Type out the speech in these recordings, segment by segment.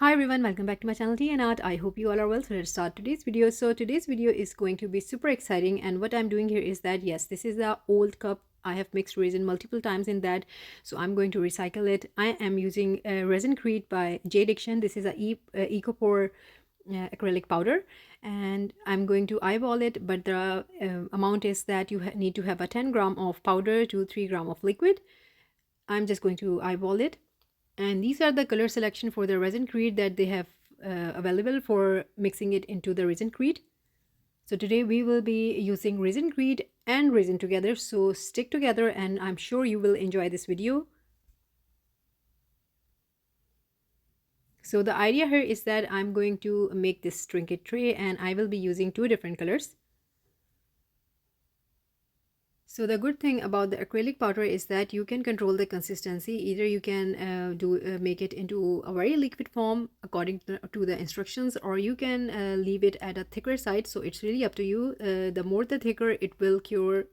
Hi everyone, welcome back to my channel Tea&Art. I hope you all are well. So let's start today's video. So today's video is going to be super exciting, and what I'm doing here is that yes, this is the old cup. I have mixed resin multiple times in that, so I'm going to recycle it. I am using Resincrete by jdiction. This is a EcoPore acrylic powder, and I'm going to eyeball it, but the amount is that you need to have a 10 gram of powder to 3 gram of liquid. I'm just going to eyeball it, and these are the color selection for the Resincrete that they have available for mixing it into the Resincrete. So today we will be using Resincrete and resin together, so stick together and I'm sure you will enjoy this video. So the idea here is that I'm going to make this trinket tray, and I will be using two different colors. So the good thing about the acrylic powder is that you can control the consistency. Either you can make it into a very liquid form according to the instructions, or you can leave it at a thicker side. So it's really up to you. The more the thicker, it will cure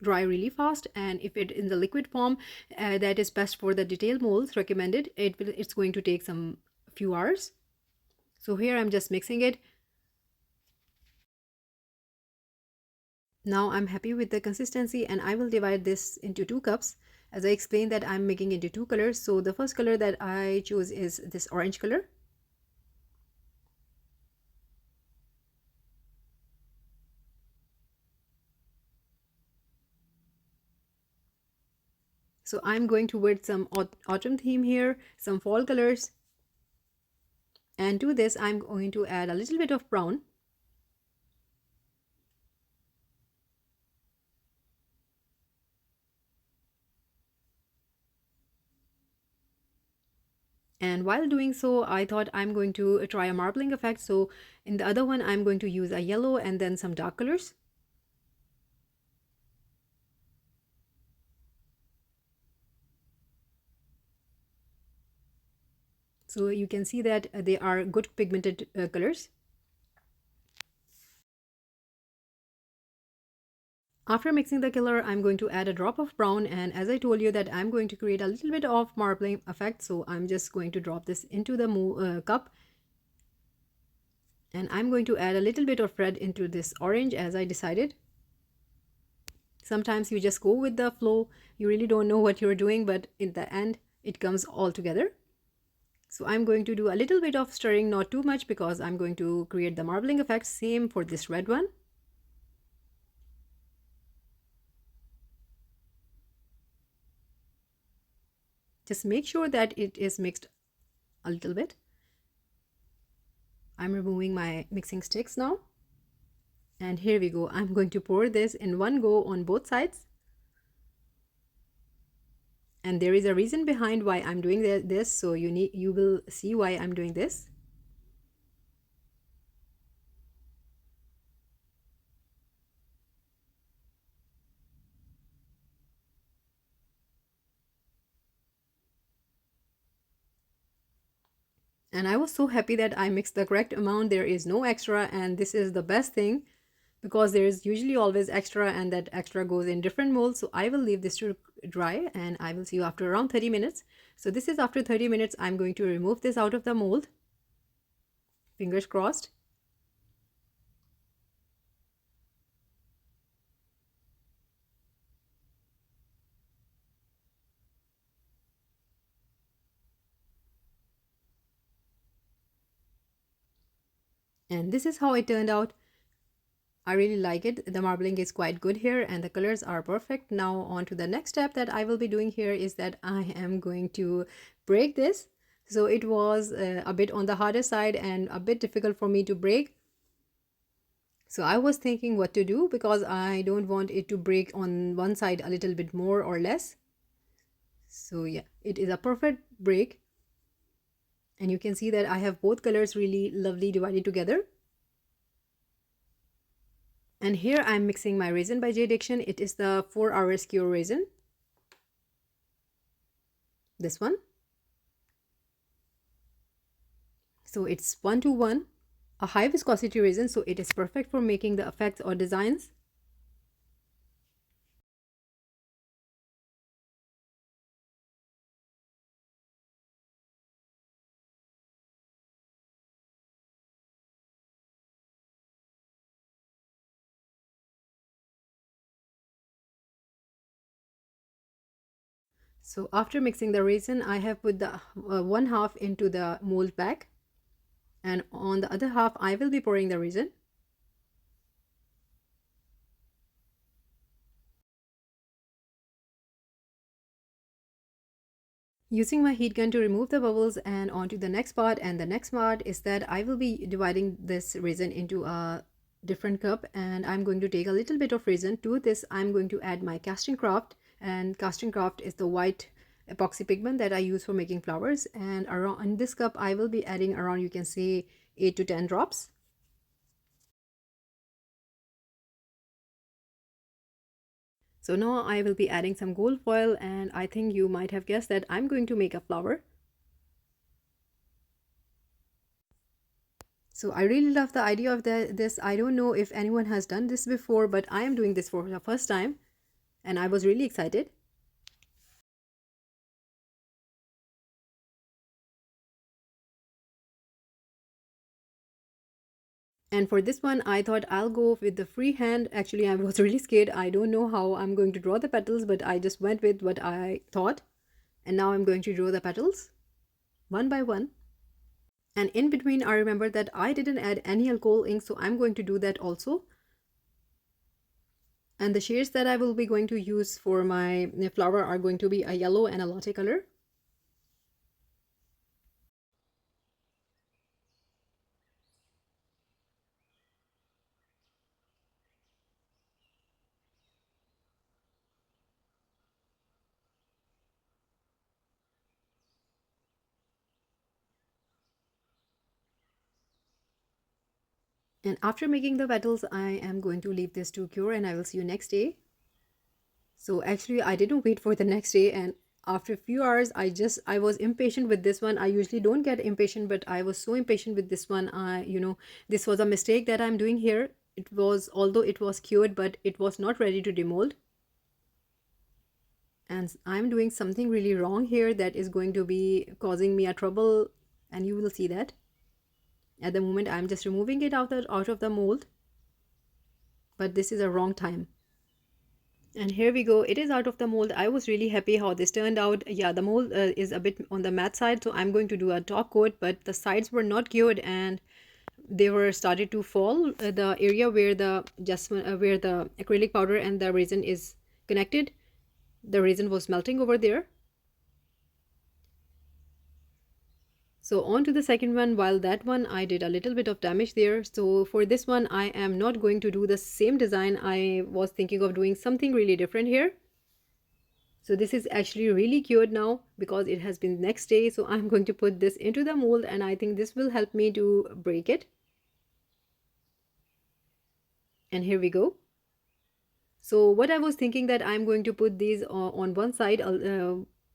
dry really fast, and if it in the liquid form, that is best for the detail molds recommended. It's going to take some few hours. So here I'm just mixing it. Now I'm happy with the consistency, and I will divide this into 2 cups. As I explained that I'm making into 2 colors. So the first color that I choose is this orange color. So I'm going towards some autumn theme here, some fall colors. And to this I'm going to add a little bit of brown. And while doing so, I thought I'm going to try a marbling effect. So in the other one, I'm going to use a yellow and then some dark colors. So you can see that they are good pigmented colors. After mixing the color, I'm going to add a drop of brown, and as I told you that I'm going to create a little bit of marbling effect, so I'm just going to drop this into the cup. And I'm going to add a little bit of red into this orange as I decided. Sometimes you just go with the flow, you really don't know what you're doing, but in the end it comes all together. So I'm going to do a little bit of stirring, not too much, because I'm going to create the marbling effect. Same for this red one. Just make sure that it is mixed a little bit. I'm removing my mixing sticks now. And here we go. I'm going to pour this in one go on both sides. And there is a reason behind why I'm doing this, so you will see why I'm doing this. And I was so happy that I mixed the correct amount. There is no extra, and this is the best thing, because there is usually always extra, and that extra goes in different molds. So I will leave this to dry, and I will see you after around 30 minutes. So this is after 30 minutes. I'm going to remove this out of the mold. Fingers crossed. And this is how it turned out. I really like it. The marbling is quite good here, and the colors are perfect. Now on to the next step that I will be doing here is that I am going to break this. So it was a bit on the harder side and a bit difficult for me to break. So I was thinking what to do, because I don't want it to break on one side a little bit more or less. So yeah, it is a perfect break. And you can see that I have both colors really lovely divided together. And here I'm mixing my resin by jdiction. It is the 4 hours cure resin. This one. So it's 1:1, a high viscosity resin, so it is perfect for making the effects or designs. So after mixing the resin, I have put the one half into the mold bag, and on the other half I will be pouring the resin. Using my heat gun to remove the bubbles, and on to the next part. And the next part is that I will be dividing this resin into a different cup, and I'm going to take a little bit of resin. To this I'm going to add my casting craft, and casting craft is the white epoxy pigment that I use for making flowers. And around in this cup I will be adding around, you can say, 8 to 10 drops. So now I will be adding some gold foil, and I think you might have guessed that I'm going to make a flower. So I really love the idea of this. I don't know if anyone has done this before, but I am doing this for the first time, and I was really excited. And for this one, I thought I'll go with the free hand. Actually, I was really scared. I don't know how I'm going to draw the petals, but I just went with what I thought. And now I'm going to draw the petals one by one. And in between, I remember that I didn't add any alcohol ink, so I'm going to do that also. And the shades that I will be going to use for my flower are going to be a yellow and a latte color. And after making the petals, I am going to leave this to cure, and I will see you next day. So actually I didn't wait for the next day, and after a few hours I was impatient with this one. I usually don't get impatient, but I was so impatient with this one. This was a mistake that I'm doing here. It was, although it was cured, but it was not ready to demold. And I'm doing something really wrong here that is going to be causing me a trouble, and you will see that. At the moment I'm just removing it out of the mold, but this is a wrong time. And here we go, it is out of the mold. I was really happy how this turned out. Yeah, the mold is a bit on the matte side, so I'm going to do a top coat, but the sides were not cured and they were started to fall. The area where the where the acrylic powder and the resin is connected, the resin was melting over there. So on to the second one. While that one I did a little bit of damage there, so for this one I am not going to do the same design. I was thinking of doing something really different here. So this is actually really cured now because it has been next day. So I'm going to put this into the mold, and I think this will help me to break it. And here we go. So what I was thinking that I'm going to put these on one side,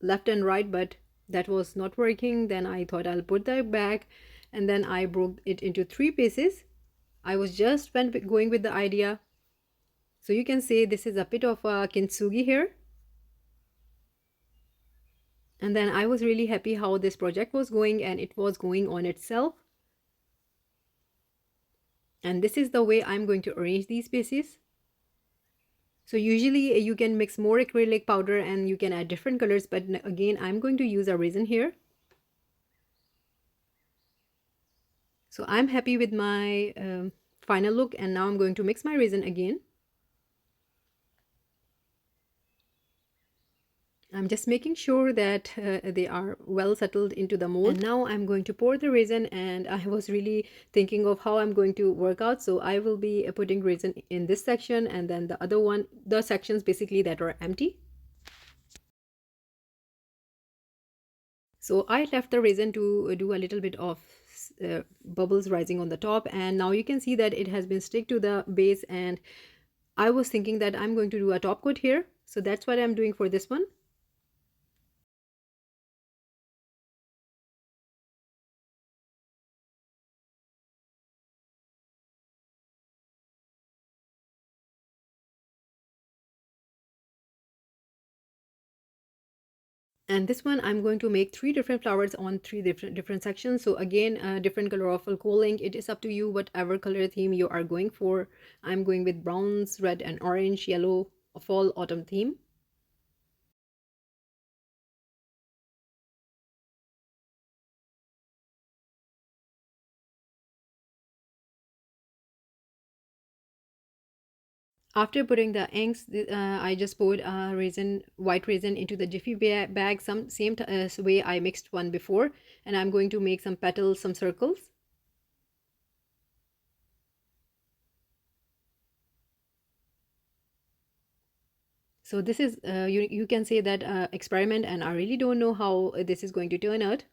left and right, but that was not working. Then I thought I'll put that back, and then I broke it into 3 pieces. I was just going with the idea. So you can say this is a bit of a kintsugi here. And then I was really happy how this project was going, and it was going on itself. And this is the way I'm going to arrange these pieces. So usually you can mix more acrylic powder and you can add different colors, but again I'm going to use a resin here. So I'm happy with my final look, and now I'm going to mix my resin again. I'm just making sure that they are well settled into the mold. And now I'm going to pour the resin, and I was really thinking of how I'm going to work out. So I will be putting resin in this section, and then the other one, the sections basically that are empty. So I left the resin to do a little bit of bubbles rising on the top, and now you can see that it has been stick to the base, and I was thinking that I'm going to do a top coat here. So that's what I'm doing for this one. And this one I'm going to make 3 different flowers on 3 different sections. So again, different color of alcohol ink. It is up to you whatever color theme you are going for. I'm going with browns, red and orange, yellow, fall autumn theme. After putting the inks, I just poured white resin into the jiffy bag, same way I mixed one before, and I'm going to make some petals, some circles. So this is, you can say that experiment, and I really don't know how this is going to turn out.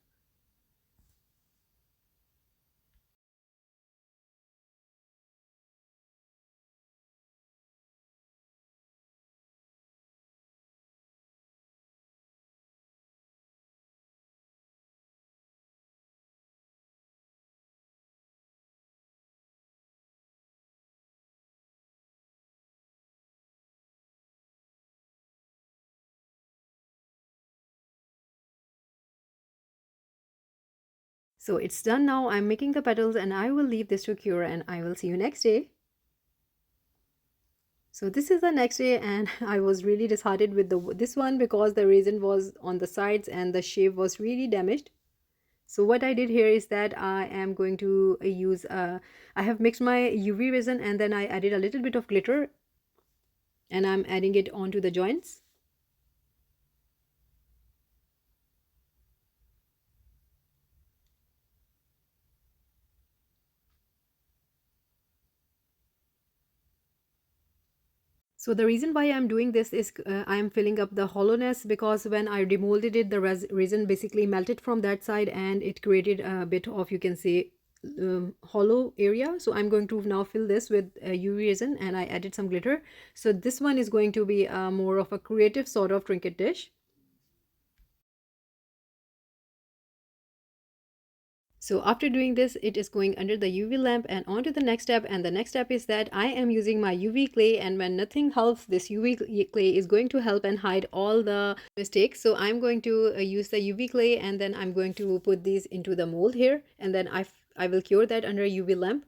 So it's done now. I'm making the petals and I will leave this to cure, and I will see you next day. So this is the next day, and I was really disheartened with this one because the resin was on the sides and the shape was really damaged. So what I did here is that I am going to use, I have mixed my UV resin and then I added a little bit of glitter, and I'm adding it onto the joints. So the reason why I'm doing this is I'm filling up the hollowness, because when I demolded it, the resin basically melted from that side and it created a bit of, you can say, hollow area. So I'm going to now fill this with UV resin, and I added some glitter. So this one is going to be more of a creative sort of trinket dish. So after doing this, it is going under the UV lamp and on to the next step. And the next step is that I am using my UV clay, and when nothing helps, this UV clay is going to help and hide all the mistakes. So I'm going to use the UV clay, and then I'm going to put these into the mold here, and then I will cure that under UV lamp.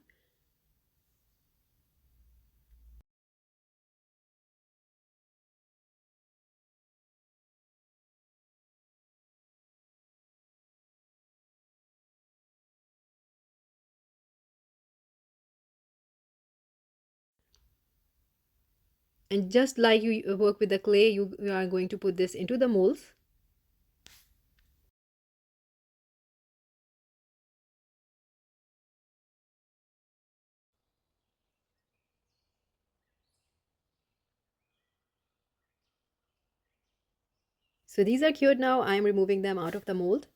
And just like you work with the clay, you are going to put this into the molds. So these are cured now. I'm removing them out of the mold.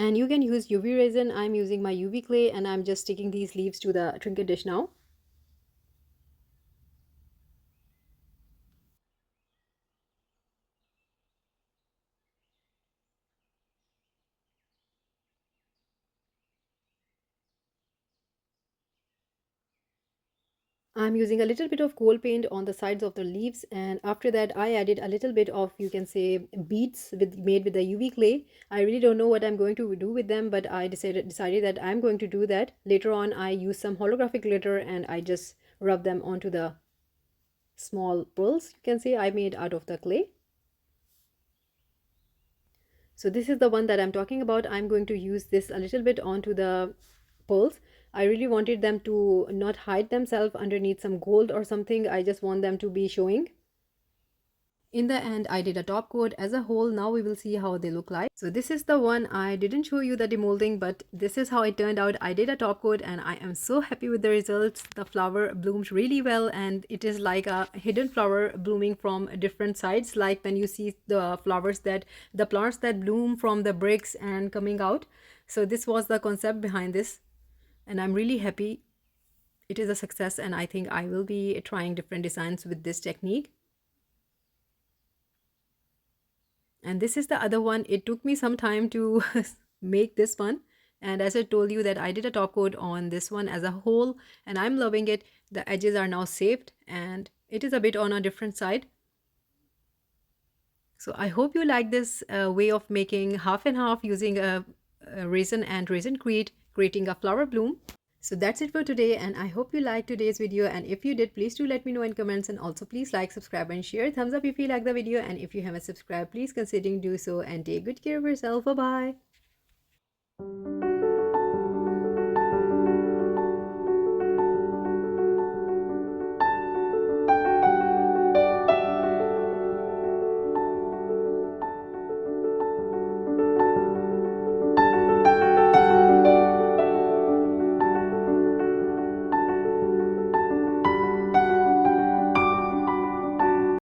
And you can use UV resin. I'm using my UV clay, and I'm just sticking these leaves to the trinket dish now. I'm using a little bit of gold paint on the sides of the leaves, and after that I added a little bit of, you can say, beads made with the UV clay. I really don't know what I'm going to do with them, but I decided that I'm going to do that. Later on I use some holographic glitter and I just rub them onto the small pearls, you can say, I made out of the clay. So this is the one that I'm talking about. I'm going to use this a little bit onto the pearls. I really wanted them to not hide themselves underneath some gold or something. I just want them to be showing. In the end, I did a top coat as a whole. Now we will see how they look like. So this is the one. I didn't show you the demolding, but this is how it turned out. I did a top coat and I am so happy with the results. The flower blooms really well, and it is like a hidden flower blooming from different sides, like when you see the plants that bloom from the bricks and coming out. So this was the concept behind this, and I'm really happy. It is a success, and I think I will be trying different designs with this technique. And this is the other one. It took me some time to make this one, and as I told you that I did a top coat on this one as a whole, and I'm loving it. The edges are now saved and it is a bit on a different side. So I hope you like this way of making half and half using a resin and Resincrete, creating a flower bloom. So that's it for today, and I hope you liked today's video, and if you did, please do let me know in comments, and also please like, subscribe and share. Thumbs up if you like the video, and if you haven't subscribed, please consider do so, and take good care of yourself. Bye bye.